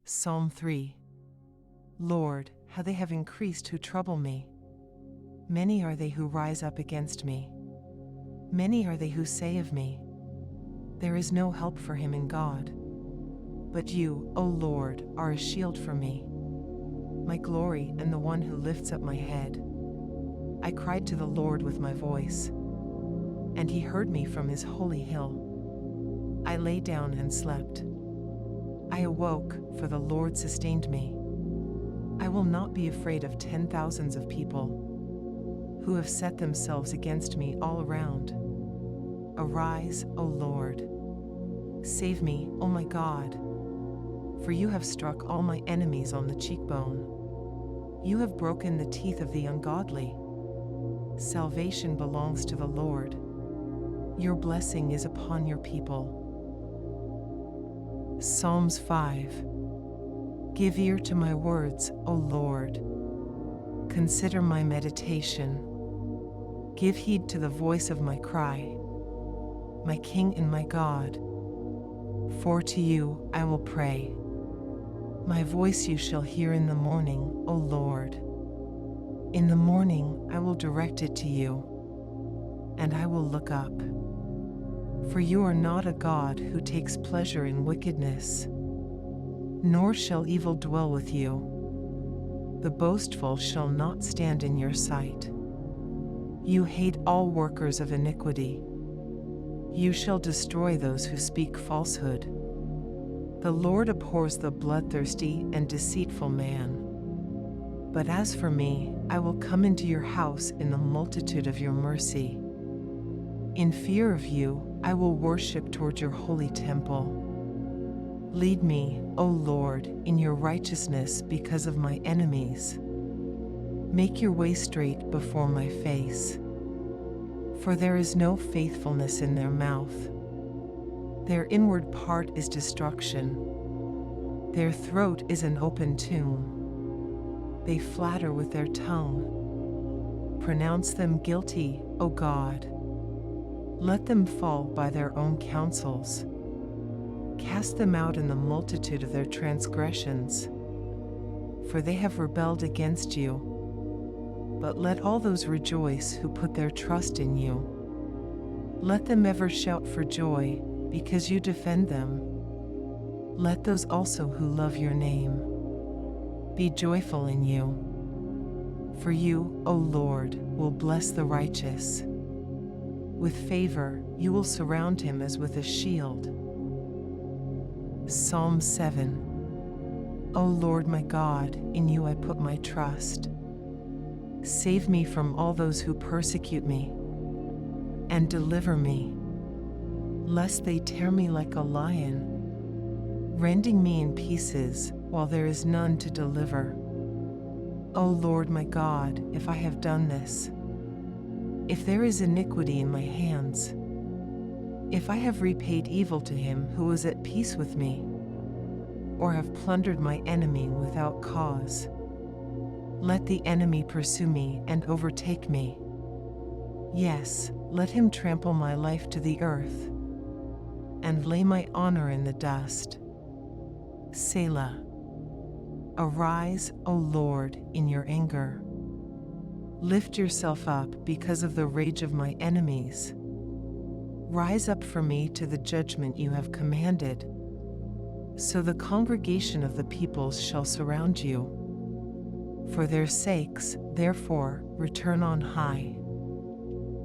Psalm 3. Lord, how they have increased who trouble me. Many are they who rise up against me. Many are they who say of me, there is no help for him in God. But you, O Lord, are a shield for me, my glory and the one who lifts up my head. I cried to the Lord with my voice, and he heard me from his holy hill. I lay down and slept. I awoke, for the Lord sustained me. I will not be afraid of 10,000s of people who have set themselves against me all around. Arise, O Lord. Save me, O my God. For you have struck all my enemies on the cheekbone. You have broken the teeth of the ungodly. Salvation belongs to the Lord. Your blessing is upon your people. Psalms 5. Give ear to my words, O Lord. Consider my meditation. Give heed to the voice of my cry, my King and my God. For to you I will pray. My voice you shall hear in the morning, O Lord. In the morning I will direct it to you, and I will look up. For you are not a God who takes pleasure in wickedness, nor shall evil dwell with you. The boastful shall not stand in your sight. You hate all workers of iniquity. You shall destroy those who speak falsehood. The Lord abhors the bloodthirsty and deceitful man. But as for me, I will come into your house in the multitude of your mercy. In fear of you, I will worship toward your holy temple. Lead me, O Lord, in your righteousness because of my enemies. Make your way straight before my face. For there is no faithfulness in their mouth. Their inward part is destruction. Their throat is an open tomb. They flatter with their tongue. Pronounce them guilty, O God. Let them fall by their own counsels. Cast them out in the multitude of their transgressions. For they have rebelled against you. But let all those rejoice who put their trust in you. Let them ever shout for joy, because you defend them. Let those also who love your name be joyful in you. For you, O Lord, will bless the righteous. With favor, you will surround him as with a shield. Psalm 7. O Lord my God, in you I put my trust. Save me from all those who persecute me, and deliver me, lest they tear me like a lion, rending me in pieces while there is none to deliver. O Lord my God, if I have done this, if there is iniquity in my hands, if I have repaid evil to him who was at peace with me, or have plundered my enemy without cause, let the enemy pursue me and overtake me. Yes, let him trample my life to the earth, and lay my honor in the dust. Selah. Arise, O Lord, in your anger. Lift yourself up because of the rage of my enemies. Rise up for me to the judgment you have commanded. So the congregation of the peoples shall surround you. For their sakes, therefore, return on high.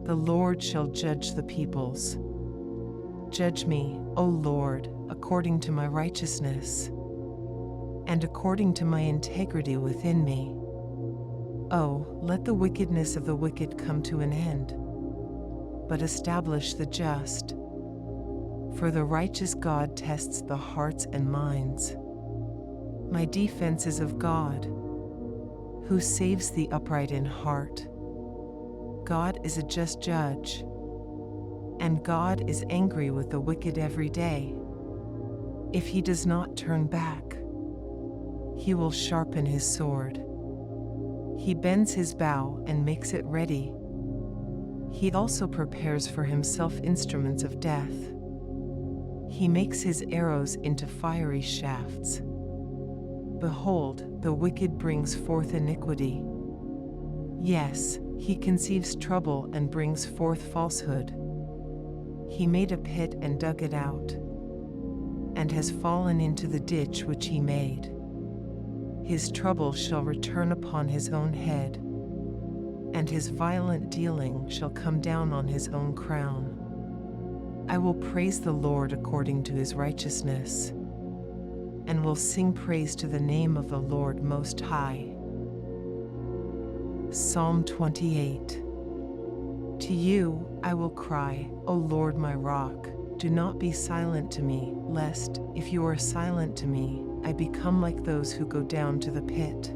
The Lord shall judge the peoples. Judge me, O Lord, according to my righteousness, and according to my integrity within me. Oh, let the wickedness of the wicked come to an end, but establish the just. For the righteous God tests the hearts and minds. My defense is of God, who saves the upright in heart. God is a just judge, and God is angry with the wicked every day. If he does not turn back, he will sharpen his sword. He bends his bow and makes it ready. He also prepares for himself instruments of death. He makes his arrows into fiery shafts. Behold, the wicked brings forth iniquity. Yes, he conceives trouble and brings forth falsehood. He made a pit and dug it out, and has fallen into the ditch which he made. His trouble shall return upon his own head, and his violent dealing shall come down on his own crown. I will praise the Lord according to his righteousness, and will sing praise to the name of the Lord Most High. Psalm 28. To you I will cry, O Lord my rock. Do not be silent to me, lest, if you are silent to me, I become like those who go down to the pit.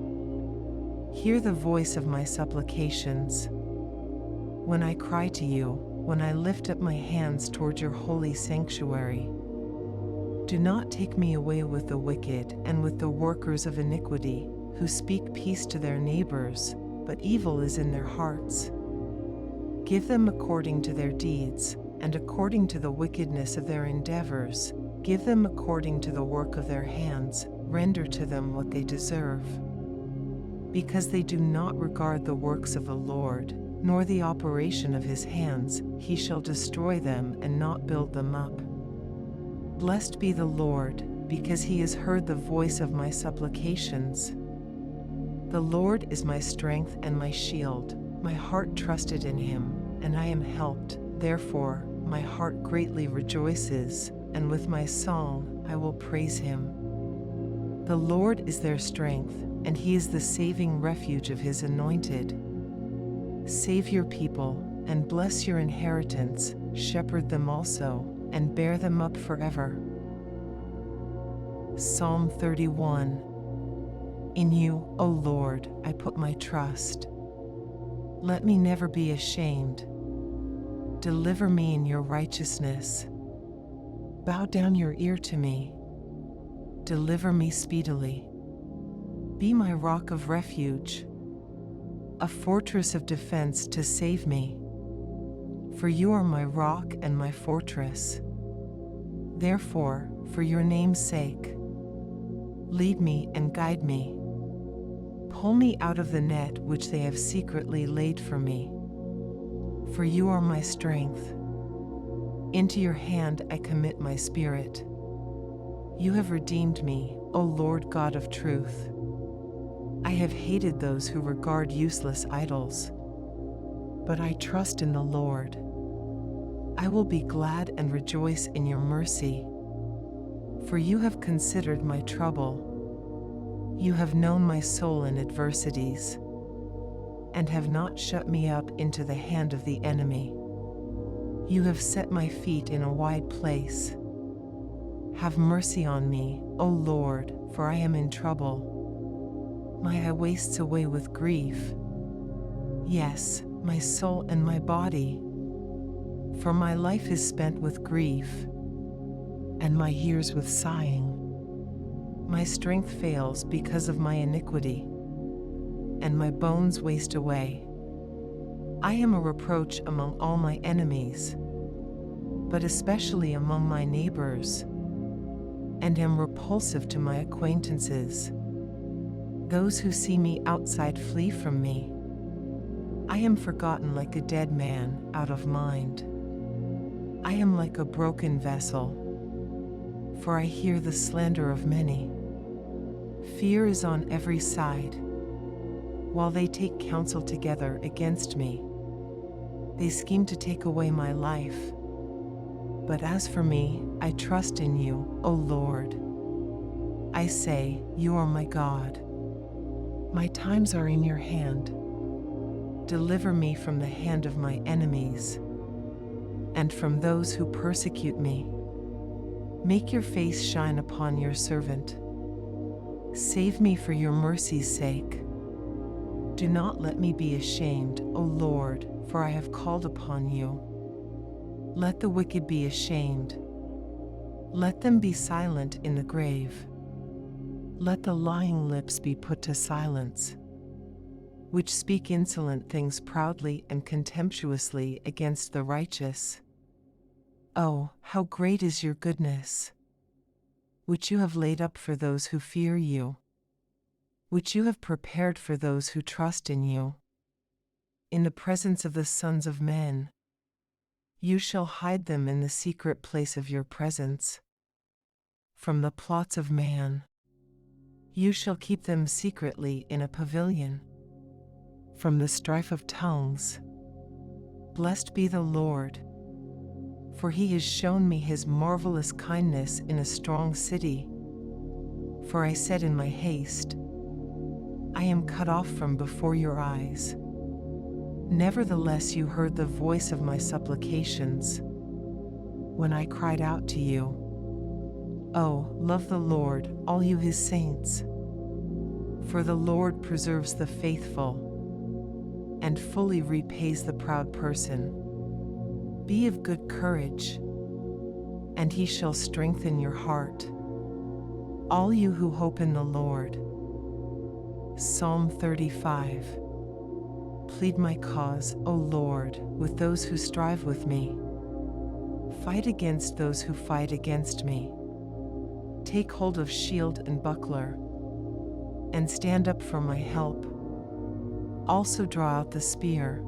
Hear the voice of my supplications when I cry to you, when I lift up my hands toward your holy sanctuary. Do not take me away with the wicked and with the workers of iniquity, who speak peace to their neighbors, but evil is in their hearts. Give them according to their deeds, and according to the wickedness of their endeavors. Give them according to the work of their hands. Render to them what they deserve. Because they do not regard the works of the Lord, nor the operation of his hands, he shall destroy them and not build them up. Blessed be the Lord, because he has heard the voice of my supplications. The Lord is my strength and my shield. My heart trusted in him, and I am helped. Therefore, my heart greatly rejoices, and with my song I will praise him. The Lord is their strength, and he is the saving refuge of his anointed. Save your people, and bless your inheritance. Shepherd them also, and bear them up forever. Psalm 31. In you, O Lord, I put my trust. Let me never be ashamed. Deliver me in your righteousness. Bow down your ear to me. Deliver me speedily. Be my rock of refuge, a fortress of defense to save me. For you are my rock and my fortress. Therefore, for your name's sake, lead me and guide me. Pull me out of the net which they have secretly laid for me. For you are my strength. Into your hand I commit my spirit. You have redeemed me, O Lord God of truth. I have hated those who regard useless idols, but I trust in the Lord. I will be glad and rejoice in your mercy. For you have considered my trouble. You have known my soul in adversities, and have not shut me up into the hand of the enemy. You have set my feet in a wide place. Have mercy on me, O Lord, for I am in trouble. My eye wastes away with grief. Yes, my soul and my body. For my life is spent with grief, and my years with sighing. My strength fails because of my iniquity, and my bones waste away. I am a reproach among all my enemies, but especially among my neighbors, and am repulsive to my acquaintances. Those who see me outside flee from me. I am forgotten like a dead man, out of mind. I am like a broken vessel, for I hear the slander of many. Fear is on every side, while they take counsel together against me. They scheme to take away my life. But as for me, I trust in you, O Lord. I say, you are my God. My times are in your hand. Deliver me from the hand of my enemies, and from those who persecute me. Make your face shine upon your servant. Save me for your mercy's sake. Do not let me be ashamed, O Lord, for I have called upon you. Let the wicked be ashamed. Let them be silent in the grave. Let the lying lips be put to silence, which speak insolent things proudly and contemptuously against the righteous. Oh, how great is your goodness, which you have laid up for those who fear you, which you have prepared for those who trust in you. In the presence of the sons of men, you shall hide them in the secret place of your presence. From the plots of man, you shall keep them secretly in a pavilion. From the strife of tongues, blessed be the Lord, for he has shown me his marvelous kindness in a strong city. For I said in my haste, I am cut off from before your eyes. Nevertheless you heard the voice of my supplications, when I cried out to you. Oh, love the Lord, all you his saints. For the Lord preserves the faithful, and fully repays the proud person. Be of good courage, and he shall strengthen your heart, all you who hope in the Lord. Psalm 35. Plead my cause, O Lord, with those who strive with me. Fight against those who fight against me. Take hold of shield and buckler, and stand up for my help. Also draw out the spear,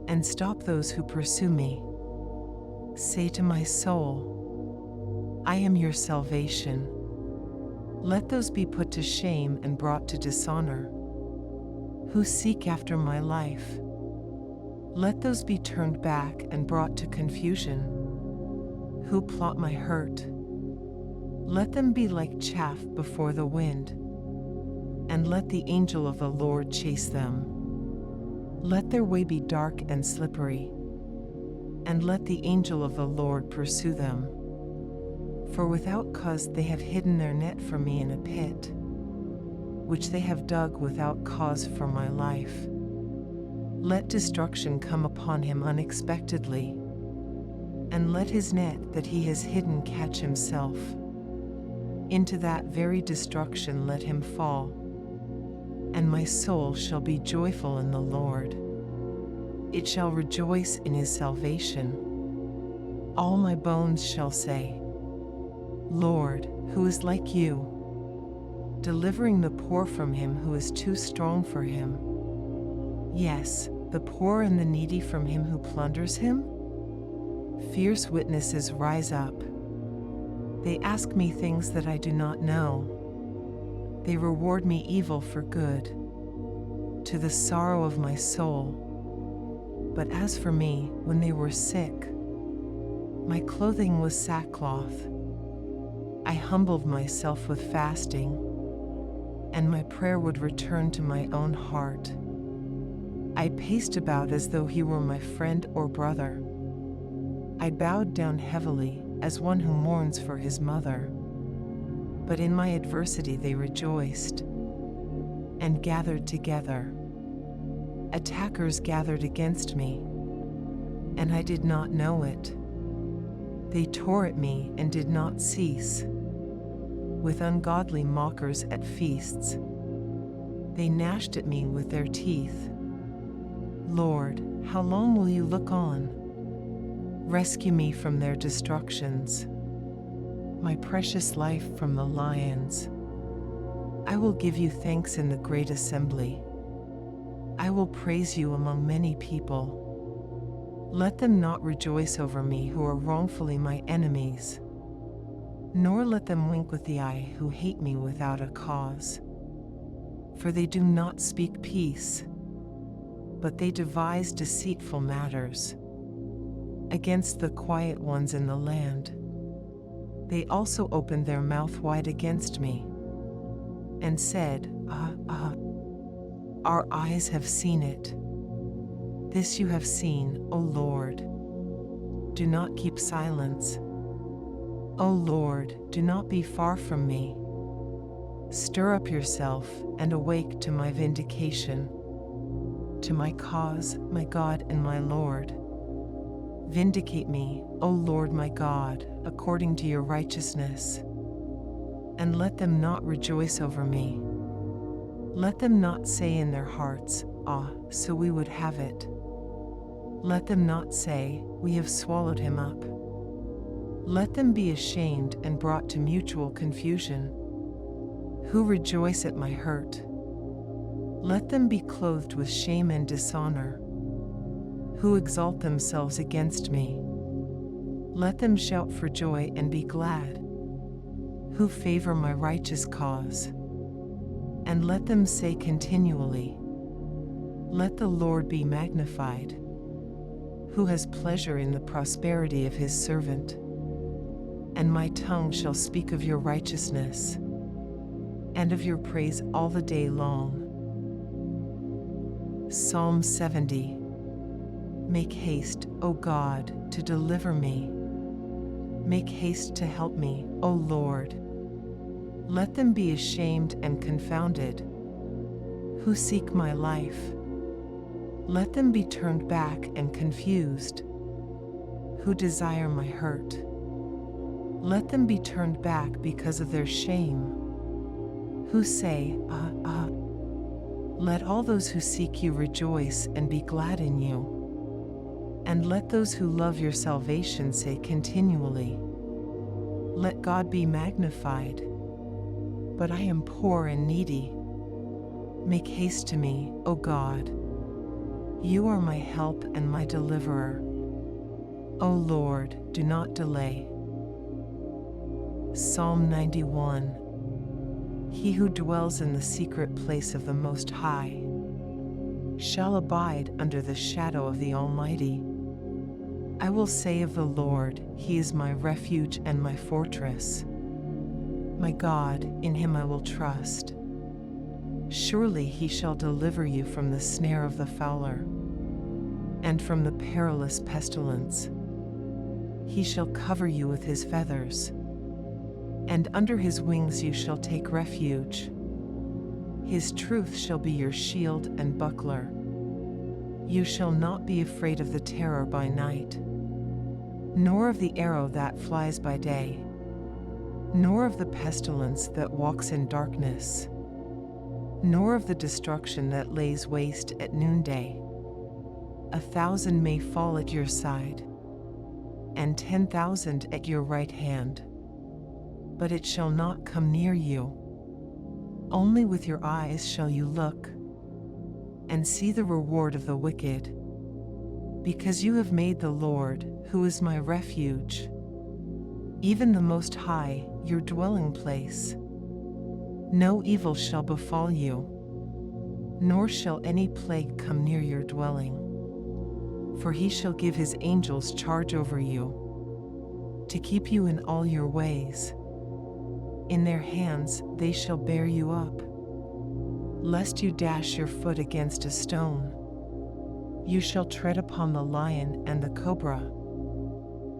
and stop those who pursue me. Say to my soul, I am your salvation. Let those be put to shame and brought to dishonor, who seek after my life. Let those be turned back and brought to confusion, who plot my hurt. Let them be like chaff before the wind, and let the angel of the Lord chase them. Let their way be dark and slippery, and let the angel of the Lord pursue them. For without cause they have hidden their net for me in a pit, which they have dug without cause for my life. Let destruction come upon him unexpectedly, and let his net that he has hidden catch himself. Into that very destruction let him fall, and my soul shall be joyful in the Lord. It shall rejoice in his salvation. All my bones shall say, Lord, who is like you, delivering the poor from him who is too strong for him? Yes, the poor and the needy from him who plunders him? Fierce witnesses rise up. They ask me things that I do not know. They reward me evil for good, to the sorrow of my soul. But as for me, when they were sick, my clothing was sackcloth. I humbled myself with fasting, and my prayer would return to my own heart. I paced about as though he were my friend or brother. I bowed down heavily, as one who mourns for his mother. But in my adversity they rejoiced, and gathered together. Attackers gathered against me, and I did not know it. They tore at me and did not cease. With ungodly mockers at feasts, they gnashed at me with their teeth. Lord, how long will you look on? Rescue me from their destructions, my precious life from the lions. I will give you thanks in the great assembly. I will praise you among many people. Let them not rejoice over me who are wrongfully my enemies, nor let them wink with the eye who hate me without a cause. For they do not speak peace, but they devise deceitful matters against the quiet ones in the land. They also opened their mouth wide against me, and said, our eyes have seen it. This you have seen, O Lord. Do not keep silence. O Lord, do not be far from me. Stir up yourself and awake to my vindication, to my cause, my God and my Lord. Vindicate me, O Lord my God, according to your righteousness, and let them not rejoice over me. Let them not say in their hearts, so we would have it. Let them not say, we have swallowed him up. Let them be ashamed and brought to mutual confusion. who rejoice at my hurt. Let them be clothed with shame and dishonor, who exalt themselves against me. Let them shout for joy and be glad, who favor my righteous cause. And let them say continually, let the Lord be magnified, who has pleasure in the prosperity of his servant. And my tongue shall speak of your righteousness, and of your praise all the day long. Psalm 70. Make haste, O God, to deliver me. Make haste to help me, O Lord. Let them be ashamed and confounded, who seek my life. Let them be turned back and confused, who desire my hurt. Let them be turned back because of their shame, who say, Let all those who seek you rejoice and be glad in you. And let those who love your salvation say continually, let God be magnified. But I am poor and needy. Make haste to me, O God. You are my help and my deliverer. O Lord, do not delay. Psalm 91. He who dwells in the secret place of the Most High shall abide under the shadow of the Almighty. I will say of the Lord, He is my refuge and my fortress. My God, in Him I will trust. Surely He shall deliver you from the snare of the fowler, and from the perilous pestilence. He shall cover you with His feathers, and under His wings you shall take refuge. His truth shall be your shield and buckler. You shall not be afraid of the terror by night, nor of the arrow that flies by day, nor of the pestilence that walks in darkness, nor of the destruction that lays waste at noonday. 1,000 may fall at your side, and 10,000 at your right hand, but it shall not come near you. Only with your eyes shall you look, and see the reward of the wicked, because you have made the Lord, who is my refuge, even the Most High, your dwelling place. No evil shall befall you, nor shall any plague come near your dwelling. For He shall give His angels charge over you, to keep you in all your ways. In their hands they shall bear you up, lest you dash your foot against a stone. You shall tread upon the lion and the cobra.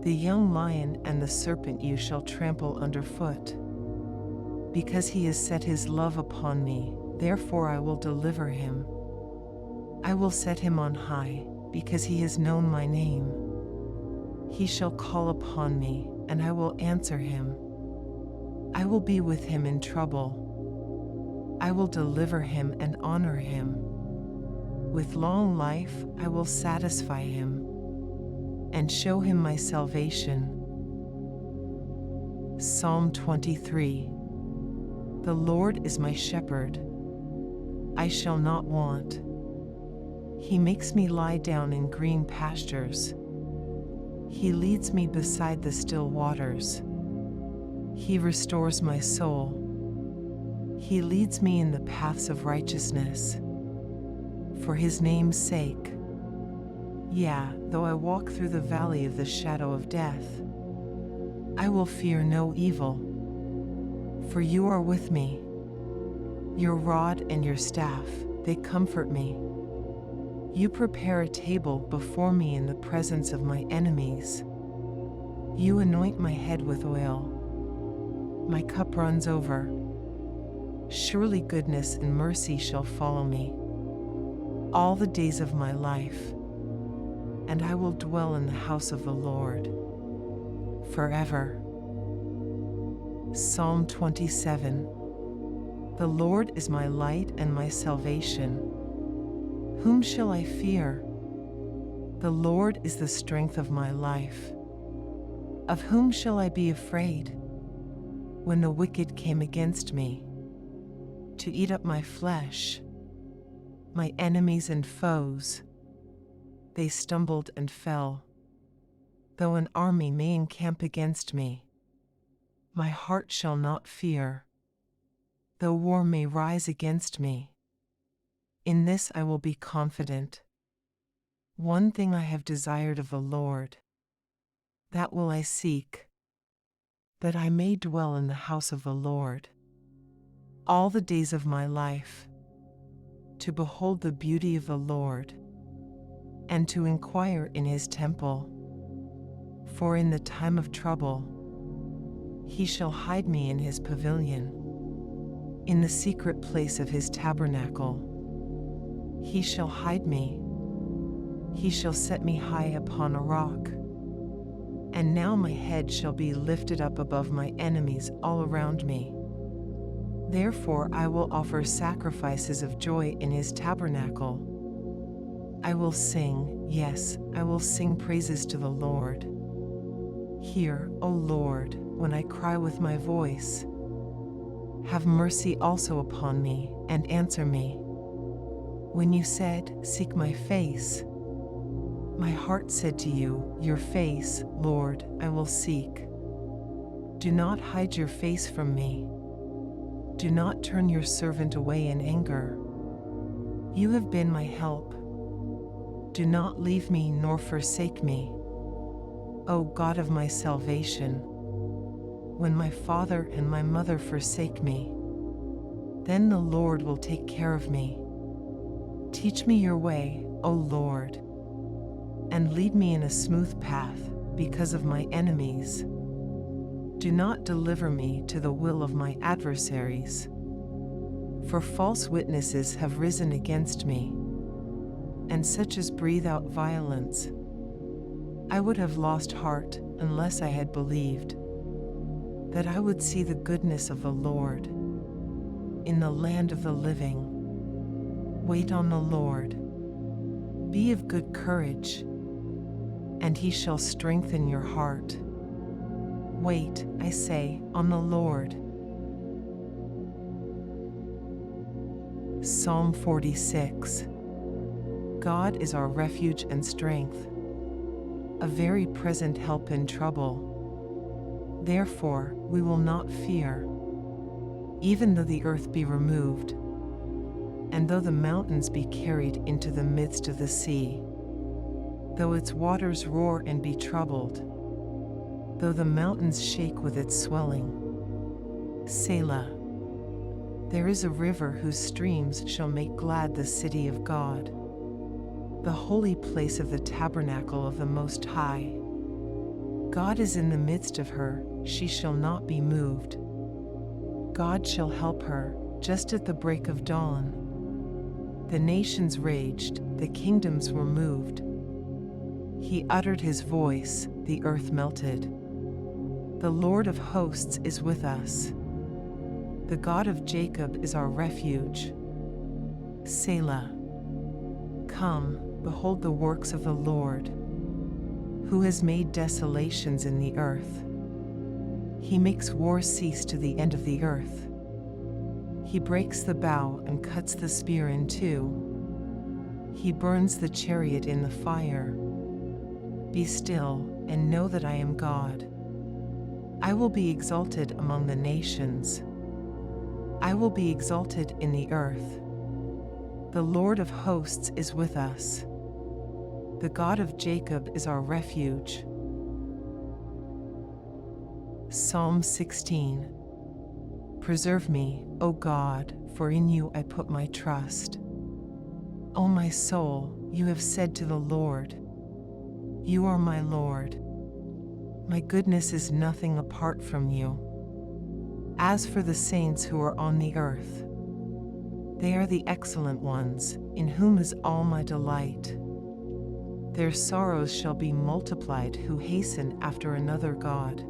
The young lion and the serpent you shall trample underfoot. Because He has set His love upon me, therefore I will deliver him. I will set him on high, because he has known my name. He shall call upon me, and I will answer him. I will be with him in trouble. I will deliver him and honor him. With long life I will satisfy him, and show him my salvation. Psalm 23. The Lord is my shepherd. I shall not want. He makes me lie down in green pastures. He leads me beside the still waters. He restores my soul. He leads me in the paths of righteousness, for His name's sake. Yea, though I walk through the valley of the shadow of death, I will fear no evil, for You are with me. Your rod and your staff, they comfort me. You prepare a table before me in the presence of my enemies. You anoint my head with oil. My cup runs over. Surely goodness and mercy shall follow me all the days of my life, and I will dwell in the house of the Lord forever. Psalm 27. The Lord is my light and my salvation. Whom shall I fear? The Lord is the strength of my life. Of whom shall I be afraid? When the wicked came against me to eat up my flesh. My enemies and foes, they stumbled and fell. Though an army may encamp against me, my heart shall not fear. Though war may rise against me, in this I will be confident. One thing I have desired of the Lord, that will I seek, that I may dwell in the house of the Lord all the days of my life, to behold the beauty of the Lord, and to inquire in his temple. For in the time of trouble, he shall hide me in his pavilion. In the secret place of his tabernacle, he shall hide me. He shall set me high upon a rock. And now my head shall be lifted up above my enemies all around me. Therefore I will offer sacrifices of joy in his tabernacle. I will sing, yes, I will sing praises to the Lord. Hear, O Lord, when I cry with my voice. Have mercy also upon me, and answer me. When you said, seek my face, my heart said to you, your face, Lord, I will seek. Do not hide your face from me. Do not turn your servant away in anger. You have been my help. Do not leave me nor forsake me, O God of my salvation. When my father and my mother forsake me, then the Lord will take care of me. Teach me your way, O Lord, and lead me in a smooth path because of my enemies. Do not deliver me to the will of my adversaries, for false witnesses have risen against me, and such as breathe out violence. I would have lost heart unless I had believed that I would see the goodness of the Lord in the land of the living. Wait on the Lord. Be of good courage, and he shall strengthen your heart. Wait, I say, on the Lord. Psalm 46. God is our refuge and strength, a very present help in trouble. Therefore, we will not fear, even though the earth be removed, and though the mountains be carried into the midst of the sea, though its waters roar and be troubled, though the mountains shake with its swelling. Selah. There is a river whose streams shall make glad the city of God, the holy place of the tabernacle of the Most High. God is in the midst of her, she shall not be moved. God shall help her, just at the break of dawn. The nations raged, the kingdoms were moved. He uttered his voice, the earth melted. The Lord of hosts is with us. The God of Jacob is our refuge. Selah. Come, behold the works of the Lord, who has made desolations in the earth. He makes war cease to the end of the earth. He breaks the bow and cuts the spear in two. He burns the chariot in the fire. Be still, and know that I am God. I will be exalted among the nations. I will be exalted in the earth. The Lord of hosts is with us. The God of Jacob is our refuge. Psalm 16. Preserve me, O God, for in you I put my trust. O my soul, you have said to the Lord, you are my Lord. My goodness is nothing apart from you. As for the saints who are on the earth, they are the excellent ones, in whom is all my delight. Their sorrows shall be multiplied who hasten after another god.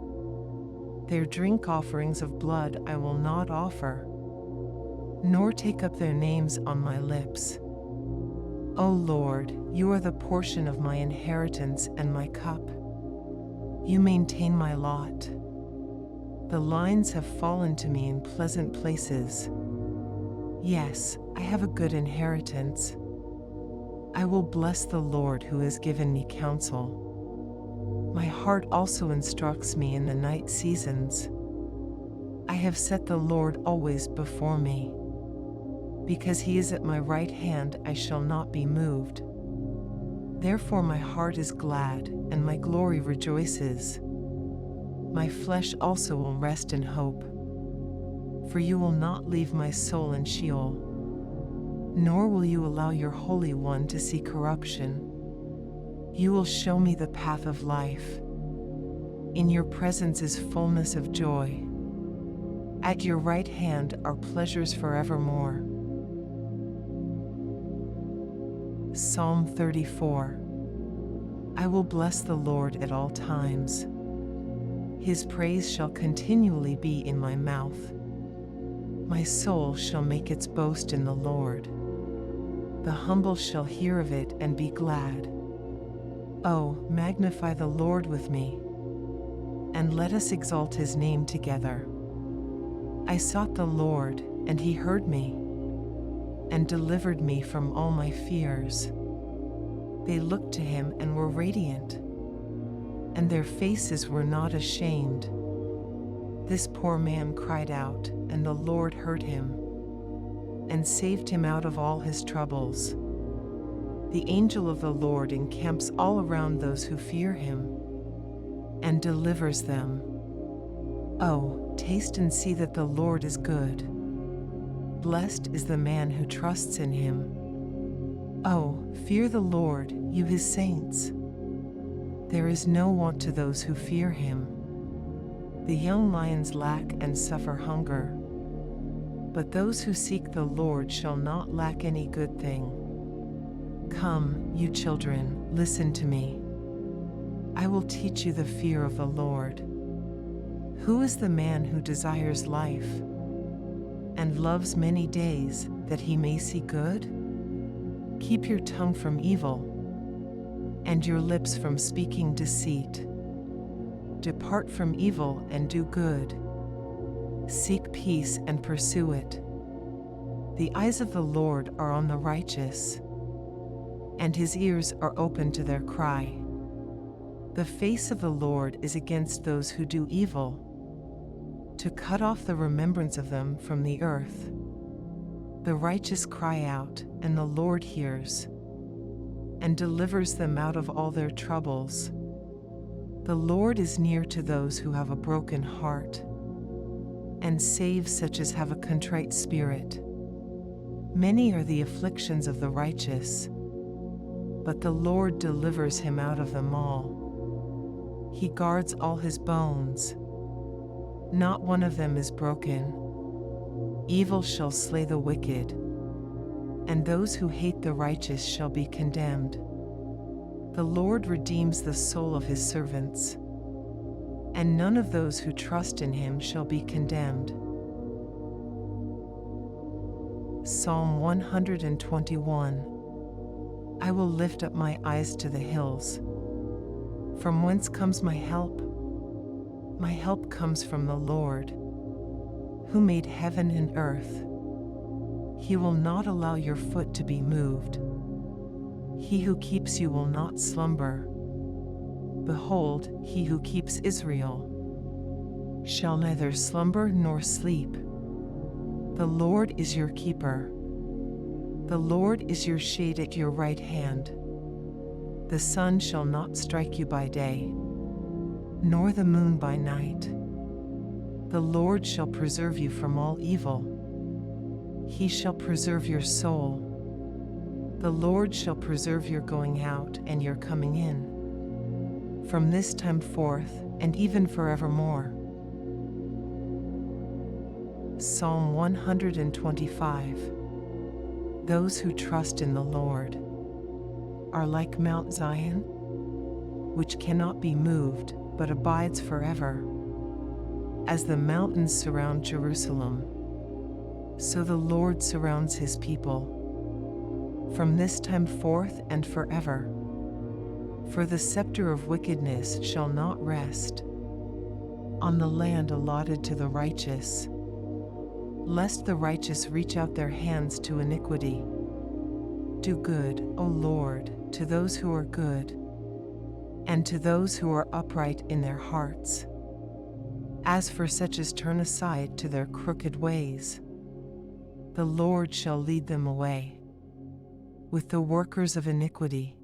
Their drink offerings of blood I will not offer, nor take up their names on my lips. O Lord, you are the portion of my inheritance and my cup. You maintain my lot. The lines have fallen to me in pleasant places. Yes, I have a good inheritance. I will bless the Lord who has given me counsel. My heart also instructs me in the night seasons. I have set the Lord always before me. Because he is at my right hand, I shall not be moved. Therefore my heart is glad, and my glory rejoices. My flesh also will rest in hope. For you will not leave my soul in Sheol, nor will you allow your Holy One to see corruption. You will show me the path of life. In your presence is fullness of joy. At your right hand are pleasures forevermore. Psalm 34. I will bless the Lord at all times. His praise shall continually be in my mouth. My soul shall make its boast in the Lord. The humble shall hear of it and be glad. Oh, magnify the Lord with me, and let us exalt his name together. I sought the Lord, and he heard me, and delivered me from all my fears. They looked to him and were radiant, and their faces were not ashamed. This poor man cried out, and the Lord heard him, and saved him out of all his troubles. The angel of the Lord encamps all around those who fear him, and delivers them. Oh, taste and see that the Lord is good. Blessed is the man who trusts in him. Oh, fear the Lord, you his saints. There is no want to those who fear him. The young lions lack and suffer hunger, but those who seek the Lord shall not lack any good thing. Come, you children, listen to me. I will teach you the fear of the Lord. Who is the man who desires life, and loves many days, that he may see good? Keep your tongue from evil, and your lips from speaking deceit. Depart from evil and do good. Seek peace and pursue it. The eyes of the Lord are on the righteous, and his ears are open to their cry. The face of the Lord is against those who do evil, to cut off the remembrance of them from the earth. The righteous cry out, and the Lord hears, and delivers them out of all their troubles. The Lord is near to those who have a broken heart, and saves such as have a contrite spirit. Many are the afflictions of the righteous, but the Lord delivers him out of them all. He guards all his bones. Not one of them is broken. Evil shall slay the wicked, and those who hate the righteous shall be condemned. The Lord redeems the soul of his servants, and none of those who trust in him shall be condemned. Psalm 121. I will lift up my eyes to the hills. From whence comes my help? My help comes from the Lord, who made heaven and earth. He will not allow your foot to be moved. He who keeps you will not slumber. Behold, he who keeps Israel shall neither slumber nor sleep. The Lord is your keeper. The Lord is your shade at your right hand. The sun shall not strike you by day, nor the moon by night. The Lord shall preserve you from all evil. He shall preserve your soul. The Lord shall preserve your going out and your coming in, from this time forth and even forevermore. Psalm 125. Those who trust in the Lord are like Mount Zion, which cannot be moved, but abides forever. As the mountains surround Jerusalem, so the Lord surrounds his people, from this time forth and forever. For the scepter of wickedness shall not rest on the land allotted to the righteous. lest the righteous reach out their hands to iniquity. Do good, O Lord, to those who are good, and to those who are upright in their hearts. As for such as turn aside to their crooked ways, the Lord shall lead them away. With the workers of iniquity,